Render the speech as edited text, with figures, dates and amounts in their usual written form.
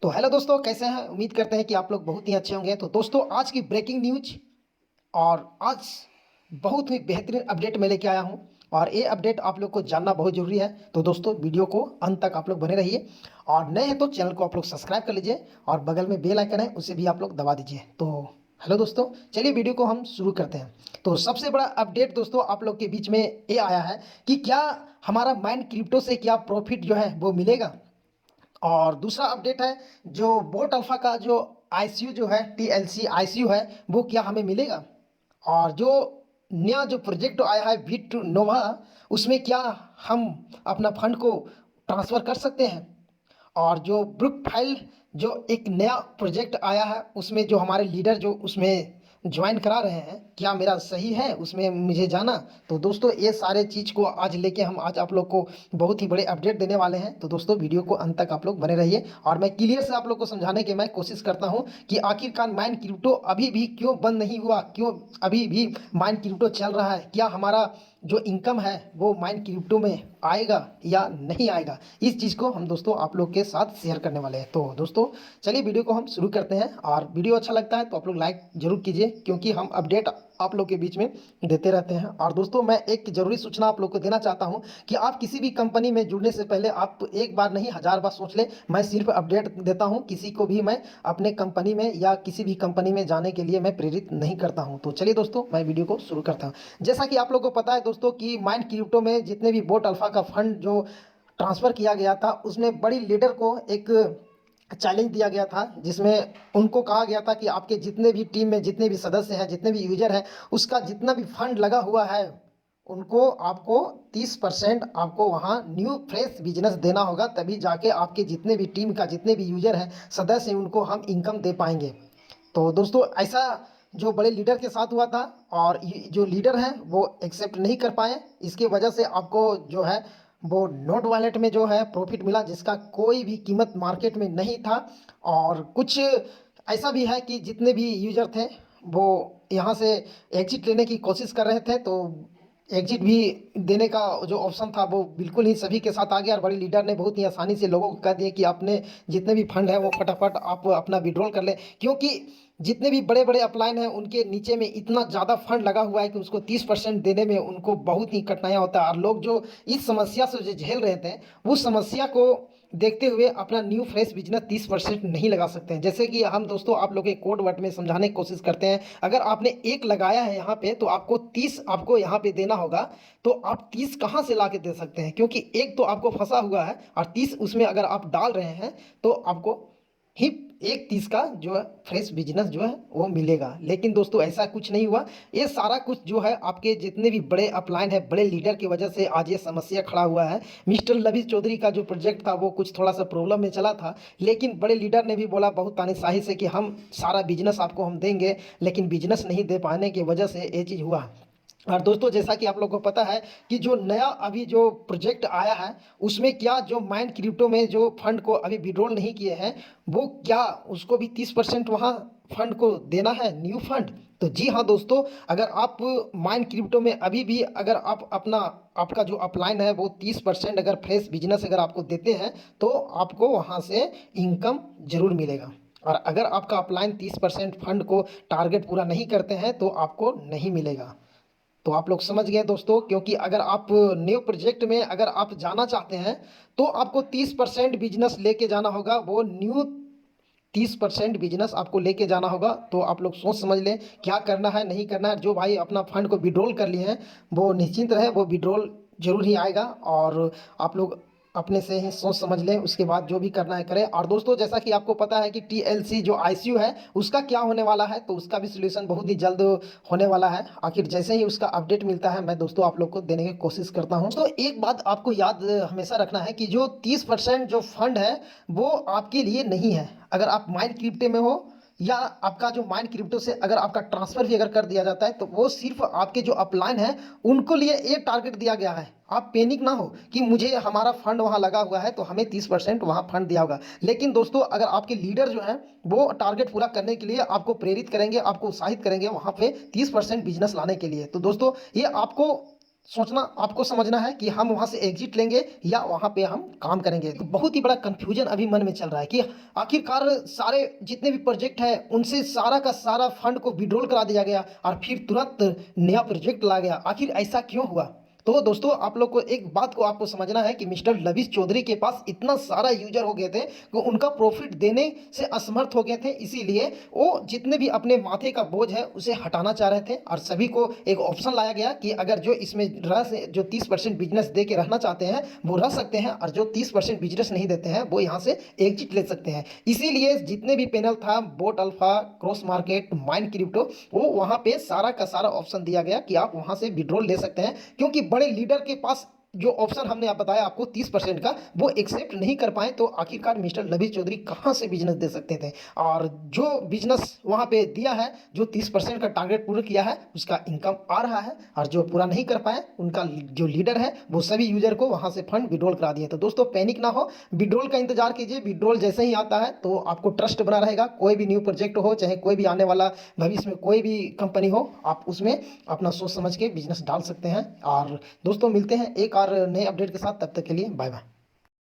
तो हेलो दोस्तों, कैसे हैं? उम्मीद करते हैं कि आप लोग बहुत ही अच्छे होंगे। तो दोस्तों, आज की ब्रेकिंग न्यूज और आज बहुत ही बेहतरीन अपडेट मैं लेके आया हूं और ये अपडेट आप लोग को जानना बहुत ज़रूरी है। तो दोस्तों, वीडियो को अंत तक आप लोग बने रहिए और नए हैं तो चैनल को आप लोग सब्सक्राइब कर लीजिए और बगल में बेल आइकन है उसे भी आप लोग दबा दीजिए। तो हेलो दोस्तों, चलिए वीडियो को हम शुरू करते हैं। तो सबसे बड़ा अपडेट दोस्तों आप लोग के बीच में ये आया है कि क्या हमारा माइंड क्रिप्टो से क्या प्रॉफिट जो है वो मिलेगा। और दूसरा अपडेट है जो बोट अल्फा का जो आईसीयू जो है टीएलसी आईसीयू है वो क्या हमें मिलेगा। और जो नया जो प्रोजेक्ट आया है बिट नोवा, उसमें क्या हम अपना फंड को ट्रांसफ़र कर सकते हैं। और जो ब्रुक फाइल जो एक नया प्रोजेक्ट आया है उसमें जो हमारे लीडर जो उसमें ज्वाइन करा रहे हैं, क्या मेरा सही है उसमें मुझे जाना। तो दोस्तों, ये सारे चीज़ को आज लेके हम आज आप लोग को बहुत ही बड़े अपडेट देने वाले हैं। तो दोस्तों, वीडियो को अंत तक आप लोग बने रहिए और मैं क्लियर से आप लोग को समझाने की मैं कोशिश करता हूं कि आखिरकार माइंड क्रिप्टो अभी भी क्यों बंद नहीं हुआ, क्यों अभी भी माइंड क्रिप्टो चल रहा है, क्या हमारा जो इनकम है वो माइंड क्रिप्टो में आएगा या नहीं आएगा। इस चीज़ को हम दोस्तों आप लोग के साथ शेयर करने वाले हैं। तो दोस्तों, चलिए वीडियो को हम शुरू करते हैं और वीडियो अच्छा लगता है तो आप लोग लाइक जरूर कीजिए, क्योंकि हम अपडेट आप लोग के बीच में देते रहते हैं। और दोस्तों, मैं एक ज़रूरी सूचना आप लोग को देना चाहता हूं कि आप किसी भी कंपनी में जुड़ने से पहले आप एक बार नहीं 1000 बार सोच लें। मैं सिर्फ अपडेट देता हूं, किसी को भी मैं अपने कंपनी में या किसी भी कंपनी में जाने के लिए मैं प्रेरित नहीं करता हूं। तो चलिए दोस्तों, मैं वीडियो को शुरू करता हूं। जैसा कि आप लोगों को पता है दोस्तों कि माइंड क्रिप्टो में जितने भी बोट अल्फा का फंड जो ट्रांसफ़र किया गया था उसमें बड़ी लीडर को एक चैलेंज दिया गया था, जिसमें उनको कहा गया था कि आपके जितने भी टीम में जितने भी सदस्य हैं, जितने भी यूजर हैं, उसका जितना भी फंड लगा हुआ है उनको आपको 30% आपको वहाँ न्यू फ्रेश बिजनेस देना होगा, तभी जाके आपके जितने भी टीम का जितने भी यूजर हैं, सदस्य हैं, उनको हम इनकम दे पाएंगे। तो दोस्तों, ऐसा जो बड़े लीडर के साथ हुआ था और जो लीडर हैं वो एक्सेप्ट नहीं कर पाए। इसकी वजह से आपको जो है वो नोट वॉलेट में जो है प्रॉफिट मिला, जिसका कोई भी कीमत मार्केट में नहीं था। और कुछ ऐसा भी है कि जितने भी यूजर थे वो यहाँ से एग्जिट लेने की कोशिश कर रहे थे, तो एग्जिट भी देने का जो ऑप्शन था वो बिल्कुल ही सभी के साथ आ गया और बड़ी लीडर ने बहुत ही आसानी से लोगों को कह दिया कि आपने जितने भी फंड है वो फटाफट आप अपना विड्रॉल कर लें, क्योंकि जितने भी बड़े बड़े अपलाइन हैं उनके नीचे में इतना ज़्यादा फंड लगा हुआ है कि उसको 30% देने में उनको बहुत ही कठिनाइयाँ होता है। और लोग जो इस समस्या से जो झेल रहे थे, उस समस्या को देखते हुए अपना न्यू फ्रेश बिजनेस 30% नहीं लगा सकते हैं। जैसे कि हम दोस्तों आप लोग के कोड वर्ड में समझाने की कोशिश करते हैं, अगर आपने एक लगाया है यहाँ पे तो आपको 30 आपको यहाँ पे देना होगा। तो आप 30 कहाँ से ला के दे सकते हैं, क्योंकि एक तो आपको फंसा हुआ है और 30 उसमें अगर आप डाल रहे हैं तो आपको ही एक 30 का जो है फ्रेश बिजनेस जो है वो मिलेगा। लेकिन दोस्तों, ऐसा कुछ नहीं हुआ। ये सारा कुछ जो है आपके जितने भी बड़े अपलाइन है, बड़े लीडर की वजह से आज ये समस्या खड़ा हुआ है। मिस्टर लवी चौधरी का जो प्रोजेक्ट था वो कुछ थोड़ा सा प्रॉब्लम में चला था, लेकिन बड़े लीडर ने भी बोला बहुत तानाशाही से कि हम सारा बिजनेस आपको हम देंगे, लेकिन बिजनेस नहीं दे पाने की वजह से ये चीज़ हुआ। और दोस्तों, जैसा कि आप लोगों को पता है कि जो नया अभी जो प्रोजेक्ट आया है उसमें क्या जो माइंड क्रिप्टो में जो फंड को अभी विड्रॉल नहीं किए हैं, वो क्या उसको भी 30% वहाँ फंड को देना है, न्यू फंड। तो जी हाँ दोस्तों, अगर आप माइंड क्रिप्टो में अभी भी अगर आप अपना आपका जो अपलाइन है वो 30% अगर फ्रेश बिजनेस अगर आपको देते हैं तो आपको वहाँ से इनकम जरूर मिलेगा। और अगर आपका अपलाइन 30% फंड को टारगेट पूरा नहीं करते हैं तो आपको नहीं मिलेगा। तो आप लोग समझ गए दोस्तों, क्योंकि अगर आप न्यू प्रोजेक्ट में अगर आप जाना चाहते हैं तो आपको 30% बिजनेस लेके जाना होगा, वो न्यू 30% बिजनेस आपको लेके जाना होगा। तो आप लोग सोच समझ लें क्या करना है नहीं करना है। जो भाई अपना फंड को विड्रॉल कर लिए हैं वो निश्चिंत रहे, वो विड्रॉल जरूर ही आएगा। और आप लोग अपने से ही सोच समझ लें, उसके बाद जो भी करना है करें। और दोस्तों, जैसा कि आपको पता है कि टीएलसी जो आईसीयू है उसका क्या होने वाला है, तो उसका भी सोल्यूशन बहुत ही जल्द होने वाला है। आखिर जैसे ही उसका अपडेट मिलता है मैं दोस्तों आप लोग को देने की कोशिश करता हूँ। तो एक बात आपको याद हमेशा रखना है कि जो 30% जो फंड है वो आपके लिए नहीं है। अगर आप माइंड क्रिप्टो में हो या आपका जो माइंड क्रिप्टो से अगर आपका ट्रांसफर भी अगर कर दिया जाता है तो वो सिर्फ आपके जो अपलाइन है उनको लिए एक टारगेट दिया गया है। आप पैनिक ना हो कि मुझे हमारा फंड वहाँ लगा हुआ है तो हमें 30% वहाँ फंड दिया होगा। लेकिन दोस्तों, अगर आपके लीडर जो हैं वो टारगेट पूरा करने के लिए आपको प्रेरित करेंगे, आपको उत्साहित करेंगे वहाँ पे 30% बिजनेस लाने के लिए। तो दोस्तों, ये आपको सोचना, आपको समझना है कि हम वहाँ से एग्जिट लेंगे या वहाँ पे हम काम करेंगे। तो बहुत ही बड़ा कन्फ्यूजन अभी मन में चल रहा है कि आखिरकार सारे जितने भी प्रोजेक्ट हैं उनसे सारा का सारा फंड को विड्रॉल करा दिया गया और फिर तुरंत नया प्रोजेक्ट ला गया। आखिर ऐसा क्यों हुआ? तो दोस्तों आप लोग को एक बात को आपको समझना है कि मिस्टर लविश चौधरी के पास इतना सारा यूजर हो गए थे कि उनका प्रॉफिट देने से असमर्थ हो गए थे, इसीलिए वो जितने भी अपने माथे का बोझ है उसे हटाना चाह रहे थे और सभी को एक ऑप्शन लाया गया कि अगर जो इसमें जो 30% बिजनेस दे के रहना चाहते हैं वो रह सकते हैं और जो 30% बिजनेस नहीं देते हैं वो यहाँ से एग्जिट ले सकते हैं। इसीलिए जितने भी पैनल था, boat alpha, cross market, mine crypto, वो वहाँ पे सारा का सारा ऑप्शन दिया गया कि आप वहाँ से विड्रॉल ले सकते हैं, क्योंकि बड़े लीडर के पास जो ऑप्शन हमने आप बताया आपको 30% का, वो एक्सेप्ट नहीं कर पाए। तो आखिरकार मिस्टर लविश चौधरी कहाँ से बिजनेस दे सकते थे? और जो बिजनेस वहाँ पे दिया है, जो 30% का टारगेट पूरा किया है, उसका इनकम आ रहा है, और जो पूरा नहीं कर पाए उनका जो लीडर है वो सभी यूजर को वहाँ से फंड विड्रॉल करा दिए। तो दोस्तों पैनिक ना हो, विड्रॉल का इंतजार कीजिए। विड्रॉल जैसे ही आता है तो आपको ट्रस्ट बना रहेगा। कोई भी न्यू प्रोजेक्ट हो, चाहे कोई भी आने वाला भविष्य में कोई भी कंपनी हो, आप उसमें अपना सोच समझ के बिजनेस डाल सकते हैं। और दोस्तों मिलते हैं एक और नए अपडेट के साथ, तब तक के लिए बाय बाय।